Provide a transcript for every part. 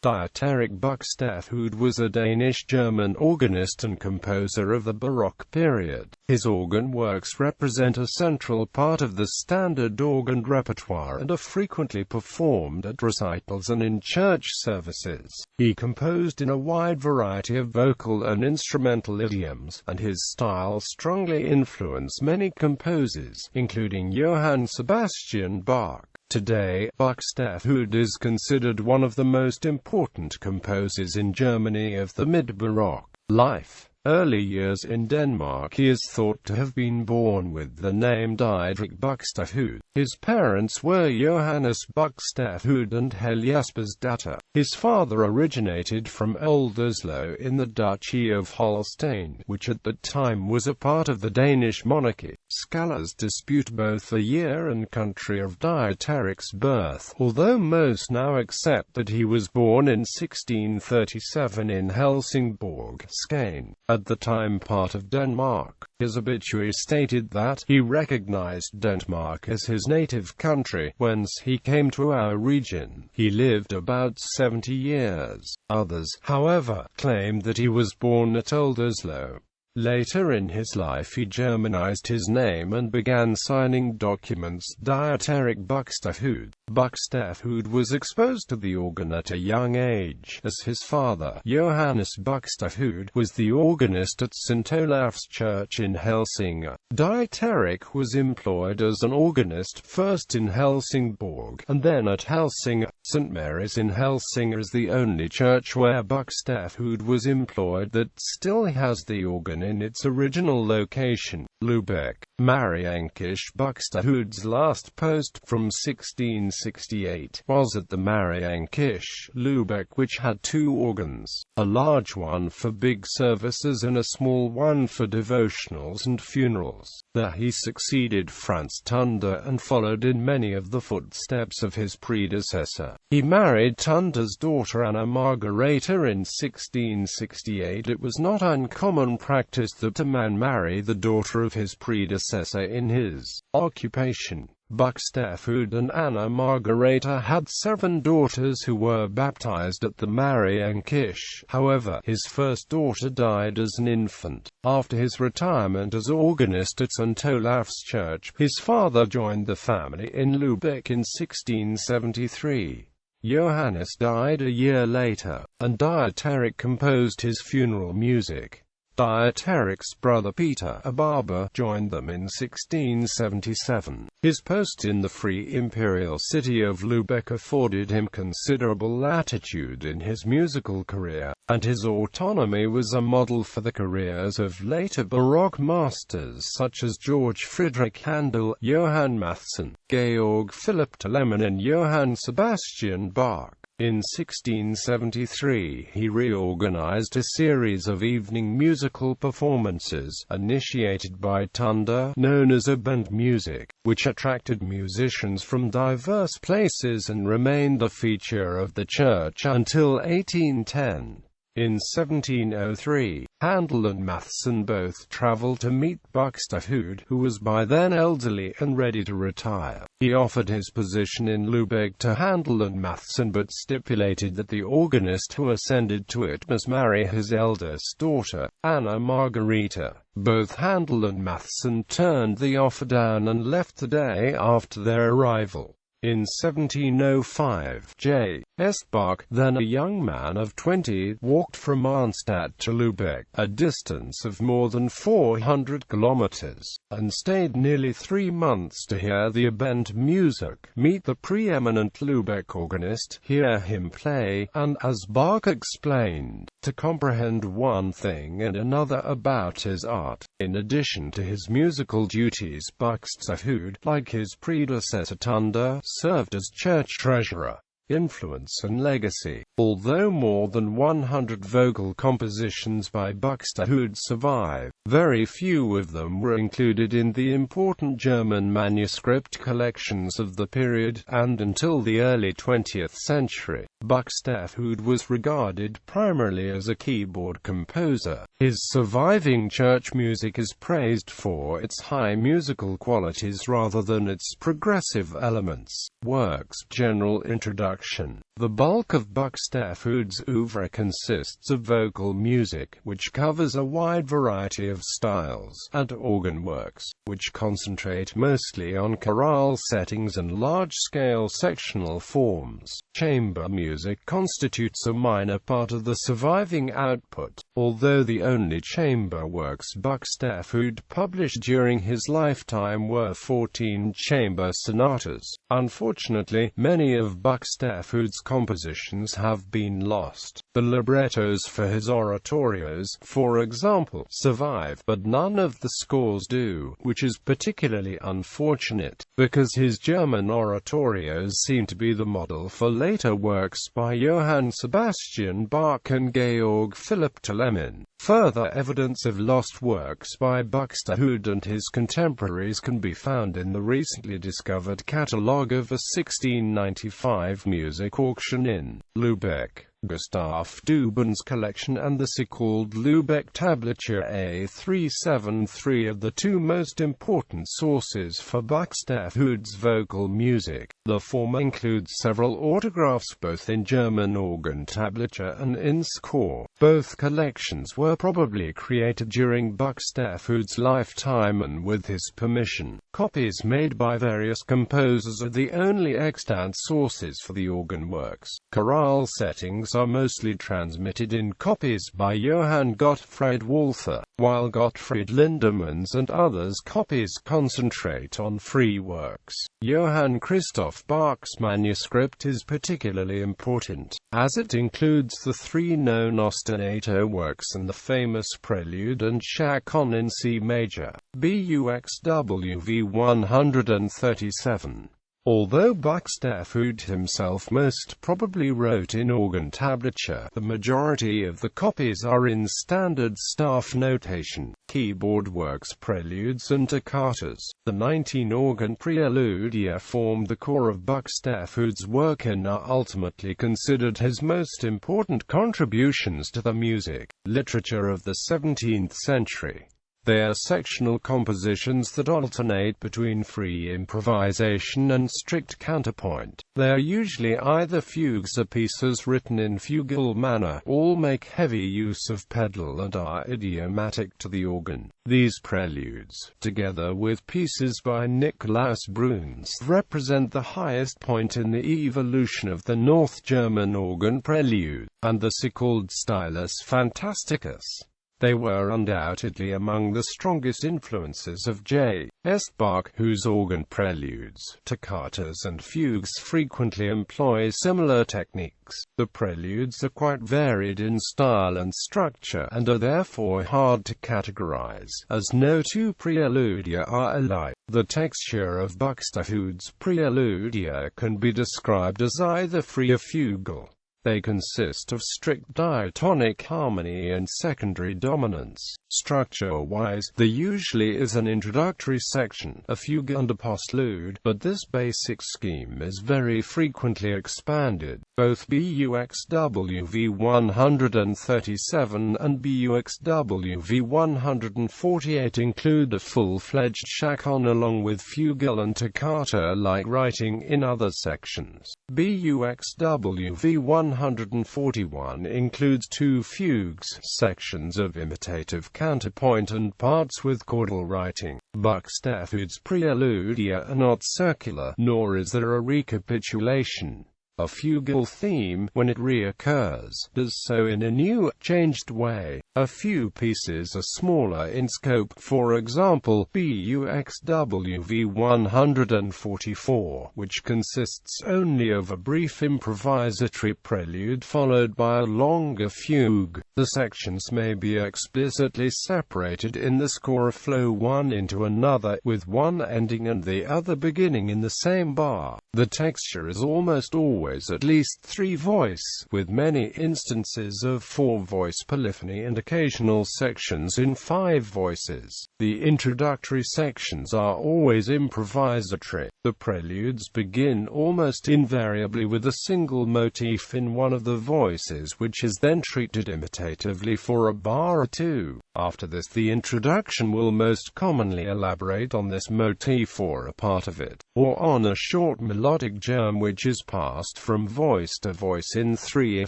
Dieterich Buxtehude was a Danish-German organist and composer of the Baroque period. His organ works represent a central part of the standard organ repertoire and are frequently performed at recitals and in church services. He composed in a wide variety of vocal and instrumental idioms, and his style strongly influenced many composers, including Johann Sebastian Bach.Today, Buxtehude is considered one of the most important composers in Germany of the mid-Baroque. Life. Early years in Denmark. He is thought to have been born with the name Dieterich Buxtehude. His parents were Johannes Buxtehude and Heliasper's daughter. His father originated from Old Oslo in the Duchy of Holstein, which at that time was a part of the Danish monarchy. Scholars dispute both the year and country of Dieterich's birth, although most now accept that he was born in 1637 in Helsingborg, Skåne, at the time part of Denmark. His obituary stated that he recognized Denmark as his native country, whence he came to our region. He lived about 70 years. Others, however, claimed that he was born at Old Oslo. Later in his life he Germanized his name and began signing documents Dieterich Buxtehude. Buxtehude was exposed to the organ at a young age, as his father, Johannes Buxtehude, was the organist at St. Olaf's Church in Helsingør. Dieterich was employed as an organist, first in Helsingborg, and then at Helsingør. St. Mary's in Helsingør is the only church where Buxtehude was employed that still has the organ in its original location, Lübeck. Mariankish. Buxtehude's last post from 1668 was at the Mariankish, Lübeck, which had two organs, a large one for big services and a small one for devotionals and funerals. There he succeeded Franz Tunder and followed in many of the footsteps of his predecessor. He married Tunder's daughter Anna Margareta in 1668. It was not uncommon practice that a man marry the daughter of his predecessor in his occupation. Buxtehude and Anna Margareta had 7 daughters who were baptized at the Mariankish. However, his first daughter died as an infant. After his retirement as organist at St. Olaf's Church, his father joined the family in Lübeck in 1673. Johannes died a year later, and Dieterich composed his funeral music. Dieterich's brother Peter, a barber, joined them in 1677. His post in the free imperial city of Lübeck afforded him considerable latitude in his musical career, and his autonomy was a model for the careers of later Baroque masters such as George Friedrich Handel, Johann Mattheson, Georg Philipp Telemann and Johann Sebastian Bach. In 1673, he reorganized a series of evening musical performances, initiated by Tunder, known as band music, which attracted musicians from diverse places and remained a feature of the church until 1810. In 1703, Handel and Mattheson both traveled to meet Buxtehude, who was by then elderly and ready to retire. He offered his position in Lübeck to Handel and Mattheson but stipulated that the organist who ascended to it must marry his eldest daughter, Anna Margareta. Both Handel and Mattheson turned the offer down and left the day after their arrival. In 1705, J.S. Bach, then a young man of 20, walked from Arnstadt to Lübeck, a distance of more than 400 kilometers, and stayed nearly 3 months to hear the band music, meet the preeminent Lübeck organist, hear him play, and, as Bach explained, to comprehend one thing and another about his art. In addition to his musical duties, Buxtehude, like his predecessor Tunder, served as church treasurer. Influence and legacy. Although more than 100 vocal compositions by Buxtehude survive, Very few of them were included in the important German manuscript collections of the period, and until the early 20th century, Buxtehude was regarded primarily as a keyboard composer. His surviving church music is praised for its high musical qualities rather than its progressive elements. Works. General introduction. The bulk of Buxtehude's oeuvre consists of vocal music, which covers a wide variety of styles, and organ works, which concentrate mostly on chorale settings and large-scale sectional forms. Chamber music constitutes a minor part of the surviving output, although the only chamber works Buxtehude published during his lifetime were 14 chamber sonatas. Unfortunately, many of Buxtehude's compositions have been lost. The librettos for his oratorios, for example, survive, but none of the scores do, which is particularly unfortunate, because his German oratorios seem to be the model for later works by Johann Sebastian Bach and Georg Philipp Telemann. Further evidence of lost works by Buxtehude and his contemporaries can be found in the recently discovered catalogue of a 1695 music auction in Lübeck. Gustav Dubin's collection and the so-called Lübeck tablature A373 are the two most important sources for Buxtehude's vocal music. The former includes several autographs both in German organ tablature and in score. Both collections were probably created during Buxtehude's lifetime and with his permission. Copies made by various composers are the only extant sources for the organ works. Chorale settings are mostly transmitted in copies by Johann Gottfried Walther, while Gottfried Lindemans and others' copies concentrate on free works. Johann Christoph Bach's manuscript is particularly important, as it includes the three known ostinato works and the famous Prelude and Chaconne in C major, BUXWV 137. Although Buxtehude himself most probably wrote in organ tablature, the majority of the copies are in standard staff notation. Keyboard works, preludes and toccatas. The 19 organ preludia formed the core of Buxtehude's work and are ultimately considered his most important contributions to the music literature of the 17th century. They are sectional compositions that alternate between free improvisation and strict counterpoint. They are usually either fugues or pieces written in fugal manner. All make heavy use of pedal and are idiomatic to the organ. These preludes, together with pieces by Nikolaus Bruns, represent the highest point in the evolution of the North German organ prelude, and the so-called Stylus Fantasticus. They were undoubtedly among the strongest influences of J.S. Bach, whose organ preludes, toccatas and fugues frequently employ similar techniques. The preludes are quite varied in style and structure, and are therefore hard to categorize, as no two preludia are alike. The texture of Buxtehude's preludia can be described as either free or fugal. They consist of strict diatonic harmony and secondary dominance. Structure-wise, there usually is an introductory section, a fugue and a postlude, but this basic scheme is very frequently expanded. Both BUXWV 137 and BUXWV 148 include a full-fledged chaconne along with fugal and toccata-like writing in other sections. BUXWV 141 includes two fugues, sections of imitative counterpoint and parts with chordal writing. Buxtehude's preludia are not circular, nor is there a recapitulation. A fugal theme, when it reoccurs, does so in a new, changed way. A few pieces are smaller in scope, for example, BUXWV 144, which consists only of a brief improvisatory prelude followed by a longer fugue. The sections may be explicitly separated in the score, flow one into another, with one ending and the other beginning in the same bar. The texture is almost always always at least 3 voice, with many instances of 4-voice polyphony and occasional sections in 5 voices. The introductory sections are always improvisatory. The preludes begin almost invariably with a single motif in one of the voices, which is then treated imitatively for a bar or 2. After this, the introduction will most commonly elaborate on this motif or a part of it, or on a short melodic germ which is passed from voice to voice in 3 or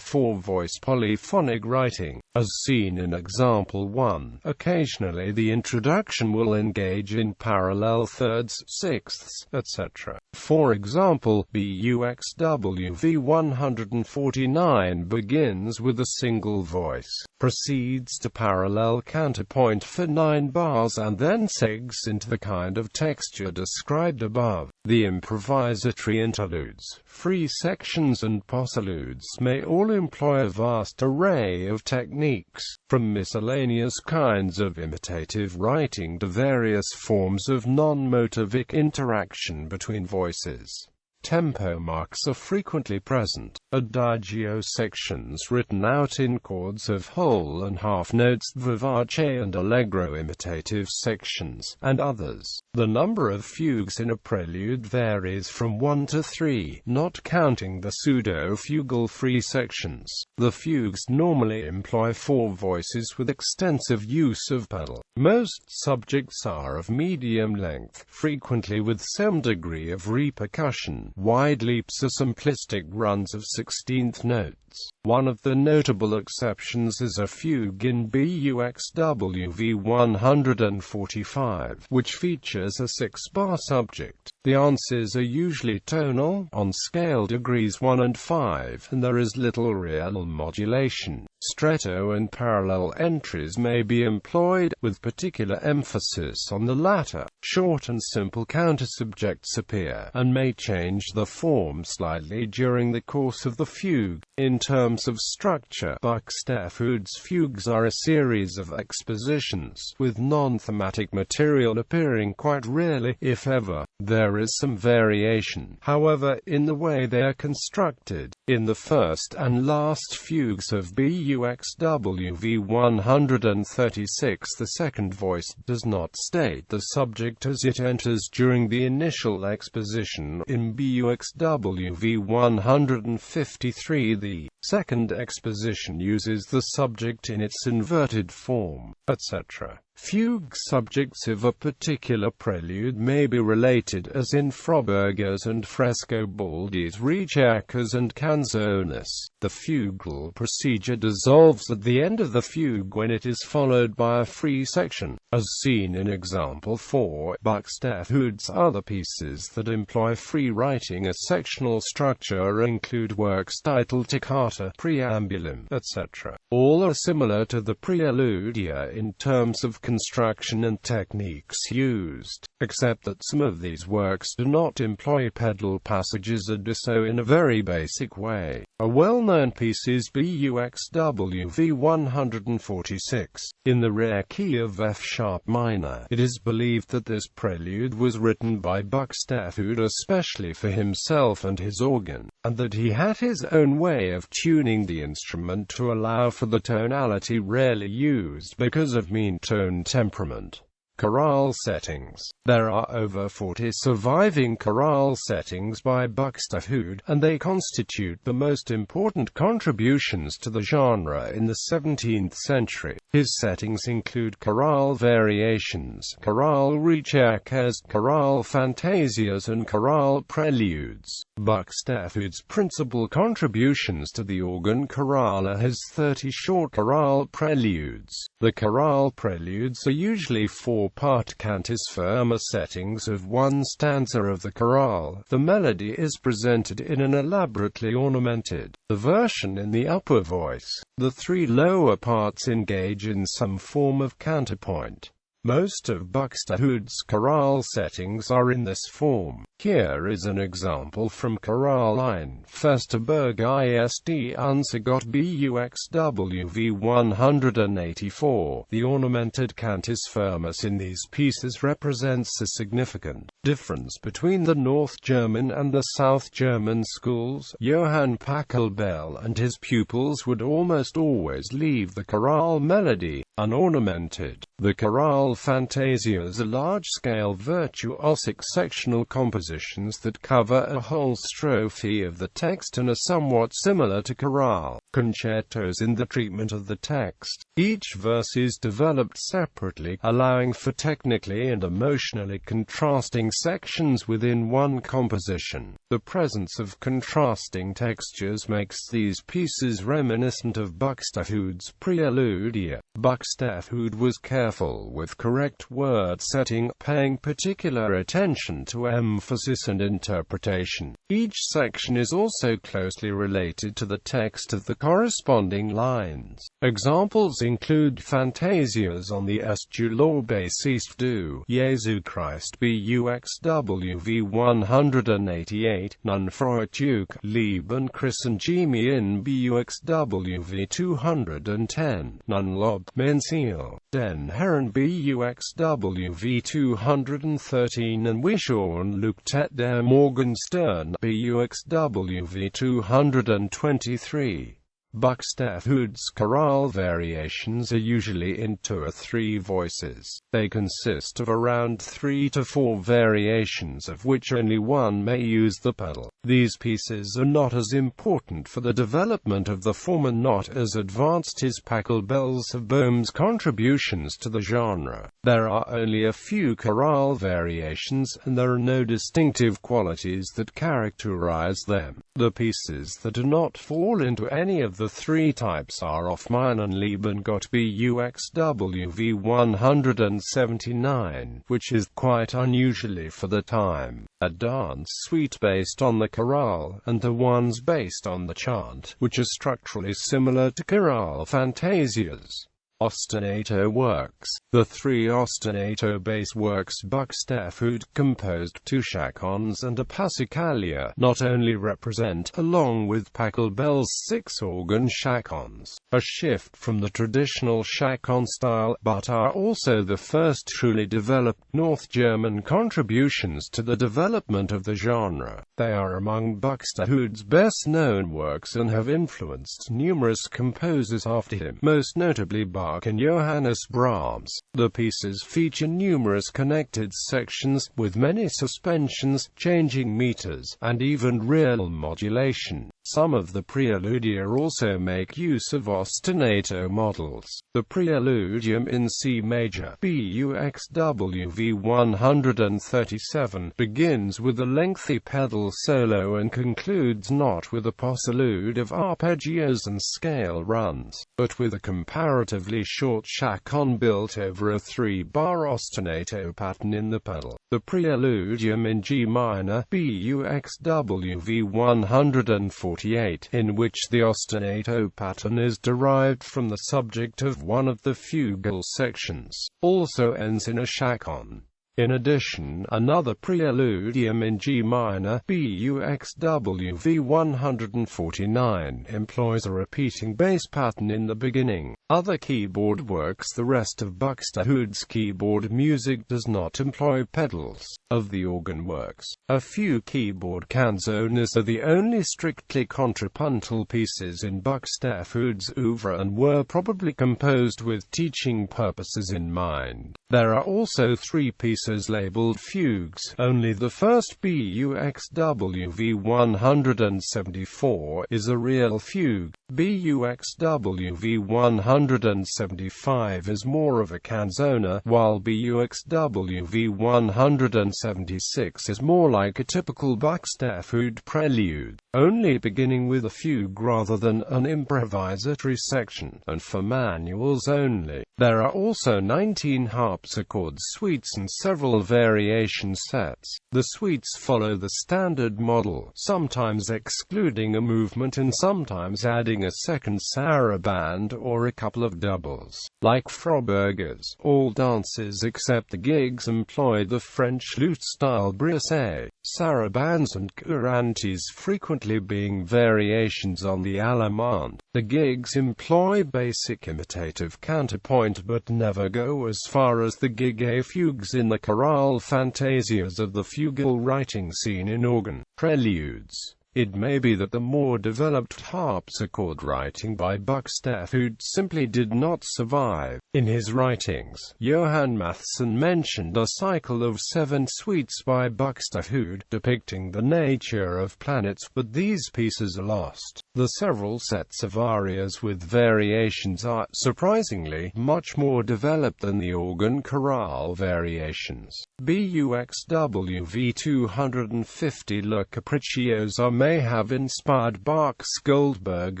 4-voice polyphonic writing, as seen in example 1. Occasionally the introduction will engage in parallel thirds, sixths, etc. For example, BUXWV 149 begins with a single voice, proceeds to parallel counterpoint for 9 bars, and then segs into the kind of texture described above. The improvisatory interludes, free sections and postludes may all employ a vast array of techniques, from miscellaneous kinds of imitative writing to various forms of non-motivic interaction between voices. Tempo marks are frequently present. Adagio sections written out in chords of whole and half notes, vivace and allegro imitative sections, and others. The number of fugues in a prelude varies from 1 to 3, not counting the pseudo-fugal free sections. The fugues normally employ 4 voices with extensive use of pedal. Most subjects are of medium length, frequently with some degree of repercussion. Wide leaps are simplistic runs of 16th notes. One of the notable exceptions is a fugue in BUXWV 145, which features a 6-bar subject. The answers are usually tonal, on scale degrees 1 and 5, and there is little real modulation. Stretto and parallel entries may be employed, with particular emphasis on the latter. Short and simple countersubjects appear, and may change the form slightly during the course of the fugue. In terms of structure, Buxtehude's fugues are a series of expositions, with non-thematic material appearing quite rarely, if ever. There is some variation, however, in the way they are constructed. In the first and last fugues of BUXWV 136, the second voice does not state the subject as it enters during the initial exposition. In BUXWV 153, the second exposition uses the subject in its inverted form, etc. Fugue subjects of a particular prelude may be related, as in Froberger's and Frescobaldi's ricercas and canzones. The fugal procedure dissolves at the end of the fugue when it is followed by a free section, as seen in example 4. Buxtehude's other pieces that employ free writing as sectional structure include works titled Toccata, Preambulum, etc. All are similar to the Preludia in terms of construction and techniques used, except that some of these works do not employ pedal passages or do so in a very basic way. A well-known piece is BUXWV 146, in the rare key of F-sharp minor. It is believed that this prelude was written by Buxtehude especially for himself and his organ, and that he had his own way of tuning the instrument to allow for the tonality rarely used because of mean tone temperament. Chorale settings. There are over 40 surviving chorale settings by Buxtehude, and they constitute the most important contributions to the genre in the 17th century. His settings include chorale variations, chorale ricercas, chorale fantasias, and chorale preludes. Buxtehude's principal contributions to the organ chorale are his 30 short chorale preludes. The chorale preludes are usually 4-part cantus firma settings of one stanza of the chorale. The melody is presented in an elaborately ornamented version in the upper voice. The 3 lower parts engage in some form of counterpoint. Most of Buxtehude's chorale settings are in this form. Here is an example from chorale line Festeberg ist unser Gott Buxwv 184. The ornamented cantus firmus in these pieces represents a significant difference between the North German and the South German schools. Johann Pachelbel and his pupils would almost always leave the chorale melody unornamented. The chorale fantasias are large-scale virtuosic sectional compositions that cover a whole strophe of the text and are somewhat similar to chorale concertos in the treatment of the text. Each verse is developed separately, allowing for technically and emotionally contrasting sections within one composition. The presence of contrasting textures makes these pieces reminiscent of Buxtehude's Preludia. Buxtehude was careful with correct word setting, paying particular attention to emphasis and interpretation. Each section is also closely related to the text of the corresponding lines. Examples include fantasias on the Estular bassist du Jesu Christ Buxwv 188, Nun Freudug, Leben Christen Gemien Buxwv 210, Nun Lob Menziel, Den Herren Buxwv 213 and Wishorn Luktet der Morgenstern Buxwv 223. Buxtehude's chorale variations are usually in 2 or 3 voices. They consist of around 3 to 4 variations, of which only one may use the pedal. These pieces are not as important for the development of the form and not as advanced as Pachelbel's of Boehm's contributions to the genre. There are only a few chorale variations, and there are no distinctive qualities that characterize them. The pieces that do not fall into any of the 3 types are Auf meinen lieben Gott Buxwv 179, which is, quite unusually for the time, a dance suite based on the chorale, and the ones based on the chant, which are structurally similar to chorale fantasias. Ostinato works. The 3 ostinato bass works Buxtehude composed, 2 chaconnes and a passacaglia, not only represent, along with Pachelbel's 6 organ chaconnes, a shift from the traditional chaconne style, but are also the first truly developed North German contributions to the development of the genre. They are among Buxtehude's best-known works and have influenced numerous composers after him, most notably Bach and Johannes Brahms. The pieces feature numerous connected sections, with many suspensions, changing meters, and even real modulation. Some of the preludia also make use of ostinato models. The preludium in C major, Buxwv 137, begins with a lengthy pedal solo and concludes not with a postlude of arpeggios and scale runs, but with a comparatively short chaconne built over a 3-bar ostinato pattern in the pedal. The preludium in G minor, Buxwv 148, in which the ostinato pattern is derived from the subject of one of the fugal sections, also ends in a chaconne. In addition, another preludium in G minor, Buxwv 149, employs a repeating bass pattern in the beginning. Other keyboard works. The rest of Buxtehude's keyboard music does not employ pedals. Of the organ works, a few keyboard canzonas are the only strictly contrapuntal pieces in Buxtehude's oeuvre and were probably composed with teaching purposes in mind. There are also 3 pieces labeled fugues. Only the first, Buxwv 174, is a real fugue. Buxwv 175 is more of a canzona, while Buxwv 176 is more like a typical Buxtehude prelude, only beginning with a fugue rather than an improvisatory section, and for manuals only. There are also 19 harpsichord suites and several variation sets. The suites follow the standard model, sometimes excluding a movement and sometimes adding a second saraband or a couple of doubles. Like Froberger's, all dances except the gigs employ the French lute-style brisset, sarabands and courantes, frequently being variations on the allemande. The gigs employ basic imitative counterpoint but never go as far as the gig fugues in the chorale fantasias of the fugal writing scene in organ preludes. It may be that the more developed harpsichord writing by Buxtehude simply did not survive. In his writings, Johann Mattheson mentioned a cycle of 7 suites by Buxtehude, depicting the nature of planets, but these pieces are lost. The several sets of arias with variations are, surprisingly, much more developed than the organ chorale variations. BUXWV 250 Le Capricciosa may have inspired Bach's Goldberg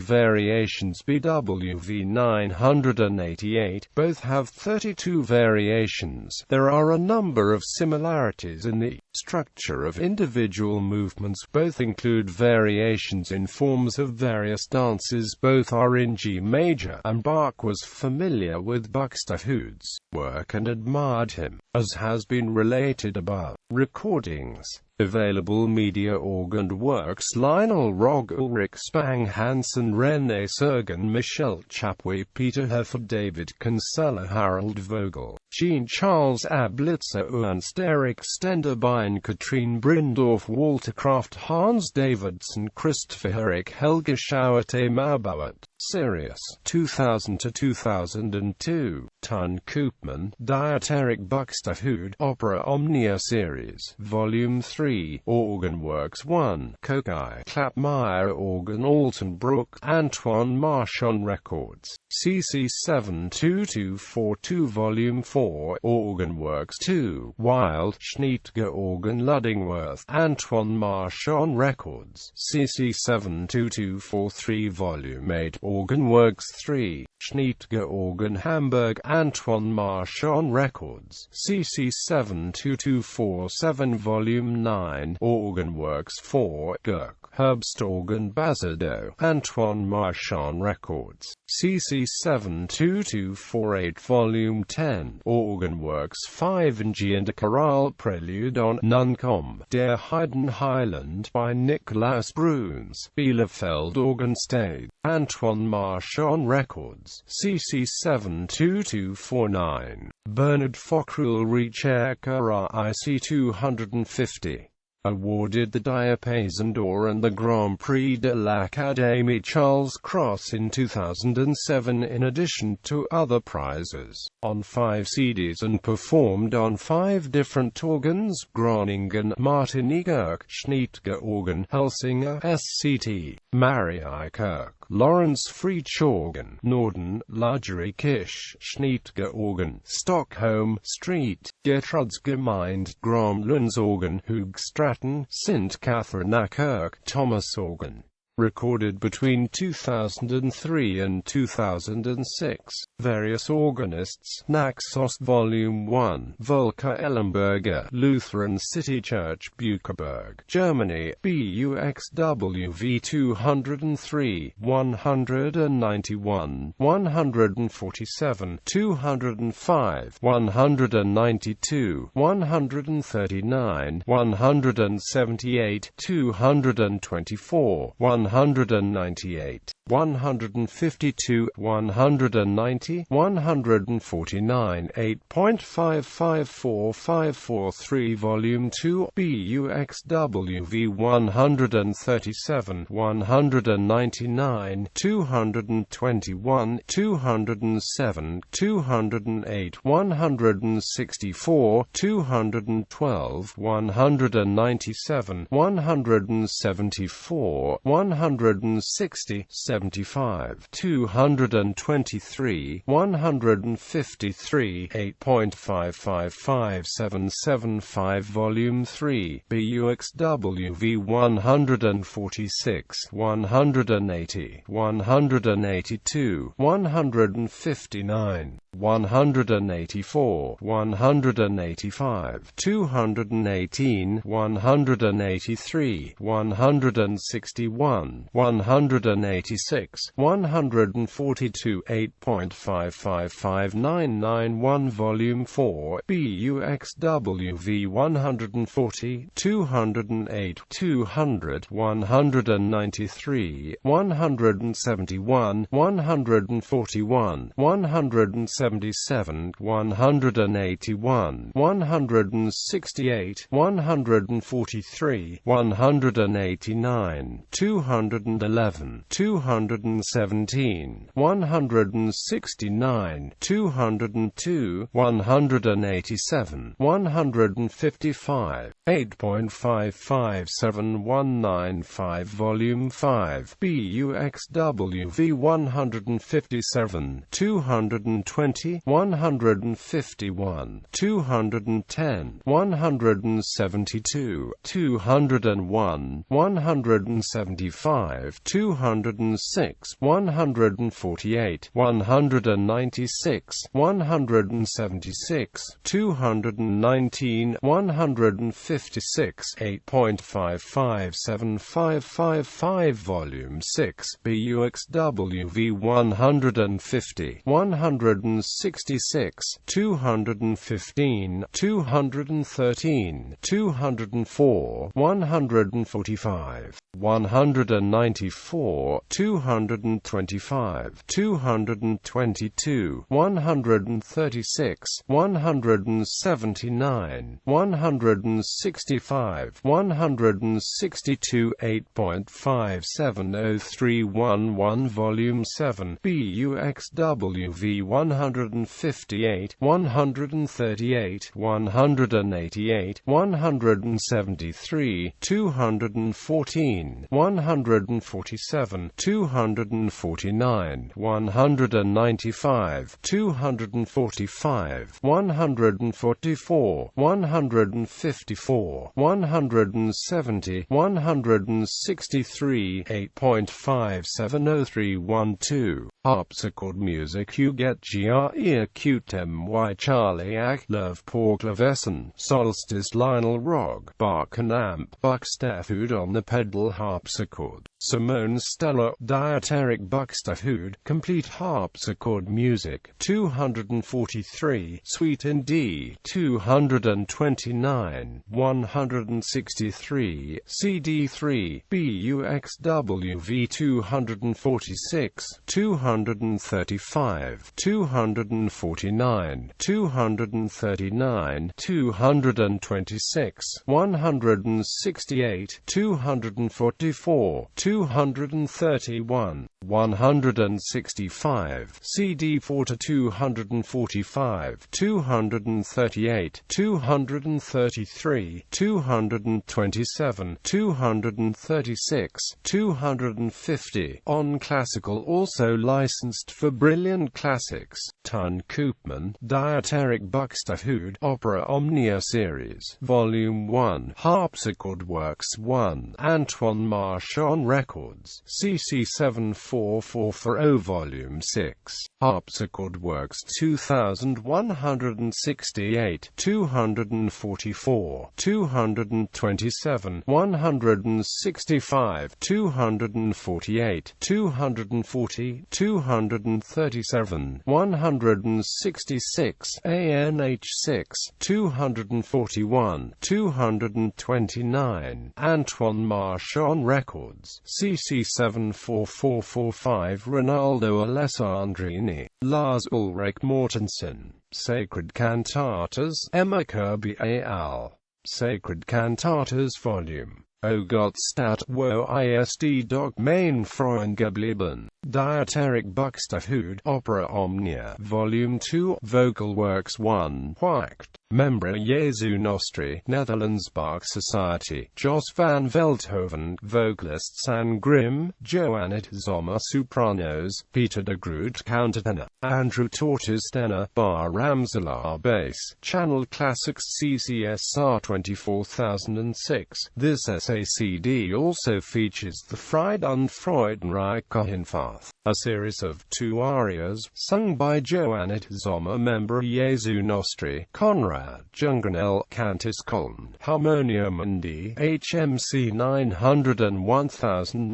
variations. BWV 988, both have 32 variations. There are a number of similarities in the structure of individual movements. Both include variations in forms of various dances. Both are in G major, and Bach was familiar with Buxtehude's work and admired him, as has been related above. Recordings. Available media: organ works Lionel Rogge, Ulrich Spang, Hansen, René Sergen, Michel Chapuis, Peter Heffer, David Kinsella, Harold Vogel, Jean-Charles Ablitzer, Ernst Erik Stenderbein, Katrine Brindorf, Walter Kraft, Hans Davidson, Christopher Herrick, Helge Schauerte, Maubauert. Sirius, 2000–2002. Ton Koopman, Dieterich Buxtehude, Opera Omnia Series, Volume 3, Organ Works 1, Kokai, Klappmeier Organ, Altenbrook, Antoine Marchand Records, CC 72242, Volume 4, Organ Works 2, Wild, Schnittger Organ, Luddingworth, Antoine Marchand Records, CC 72243, Volume 8, Organ Works 3, Schnittger Organ, Hamburg, Antoine Marchand Records, CC 72247, Volume 9, Organ Works 4, Gurk, Herbst Organ, Bazadoux, Antoine Marchand Records, CC 72248, Volume 10, Organ Works 5 in G and a chorale prelude on Nunkom, Der Heiden Heiland by Nikolaus Bruns, Bielefeld Organ State, Antoine Marchand Records, CC 72249, Bernard Fockrell Recherche IC 250. Awarded the Diapason d'Or and the Grand Prix de l'Académie Charles Cross in 2007 in addition to other prizes, on 5 CDs and performed on 5 different organs: Groningen, Martinique, Schnittger Organ, Helsinger, SCT, Mariakerk, Lawrence Friedrich Organ, Norden, Ludgery Kisch, Schnittger Organ, Stockholm, Street, Gertrudsgemeinde, Gromlunds Organ, Hoog Stratton, St. Catharina Kirk, Thomas Organ. Recorded between 2003 and 2006. Various organists. Naxos Volume 1. Volker Ellenberger, Lutheran City Church, Buckeberg, Germany. BUXWV 203, 191, 147, 205, 192, 139, 178, 224, 198, 152, 190, 149, 8.554543, Volume 2, BUXWV 137, 199, 221, 207, 208, 164, 212, 197, 174, 160, 75, 223, 153, 8.555775, Volume 3, BUXWV 146, 180, 182, 159, 184, 185, 218, 183, 161, 1, 186, 142, 8.555991 Volume 4, BUXWV 140, 208, 200, 193, 171, 141, 177, 181, 168, 143, 189, 211, 217, 169, 202, 187, 155, 8.557195 Volume 5, BUXWV 157, 220, 151, 210, 172, 201, 175, 206, 148, 196, 176, 219, 156, 8.557555 Volume 6, BUXWV 150, 166, 215, 213, 204, 145, 194, 225, 222, 136, 179, 165, 162, 8.570311 Volume 7, BUXWV 158, 138, 188, 173, 214, 147, 249, 195, 245, 144, 154, 170, 163, 8.570312 Harpsichord music. You get GREACUTEMY Charlie Ack Love Paul Clavesson Solstice Lionel Rog Bach and Amp Buxtehude on the pedal harpsichord. Simone Stella Dieterich Buxtehude Complete harpsichord music 243 Suite in D 229 163 CD3 BUXWV 246 235 249 239 226 168 244 231 165 CD4 to 245 238 233 227 236 250 on classical, also licensed for brilliant classics. Ton Koopman, Dieterich Buxtehude, Opera Omnia Series, Volume 1, Harpsichord Works 1, Antoine Marchand Records, CC 74440 Volume 6, Harpsichord Works 2168, 244, 227, 165, 248, 240, 237, 166, ANH6, 241, 229, Antoine Marchand Records, CC 74445 Ronaldo Alessandrini, Lars Ulrich Mortensen, Sacred Cantatas, Emma Kirby al. Sacred Cantatas Volume. O Gottstadt wo ist doch mein Freund geblieben? Dieterich Buxtehude, Opera Omnia, Volume 2, Vocal Works 1, White. Membre Jesu Nostri, Netherlands Bach Society, Jos van Veldhoven, vocalists Anne Grimm, Johannes Sommer sopranos, Peter de Groot countertenor, Andrew Tortoise tenor, Bar Ramselaar bass, Channel Classics CCSR 24006. This SACD also features the Fried und Freudenreiche Hinfahrt, a series of 2 arias, sung by Johannes Sommer, member Jesu Nostri, Conrad Lyre, Junganel, Cantus Coln, Harmonium and D, HMC 900 and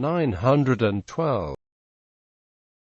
1912.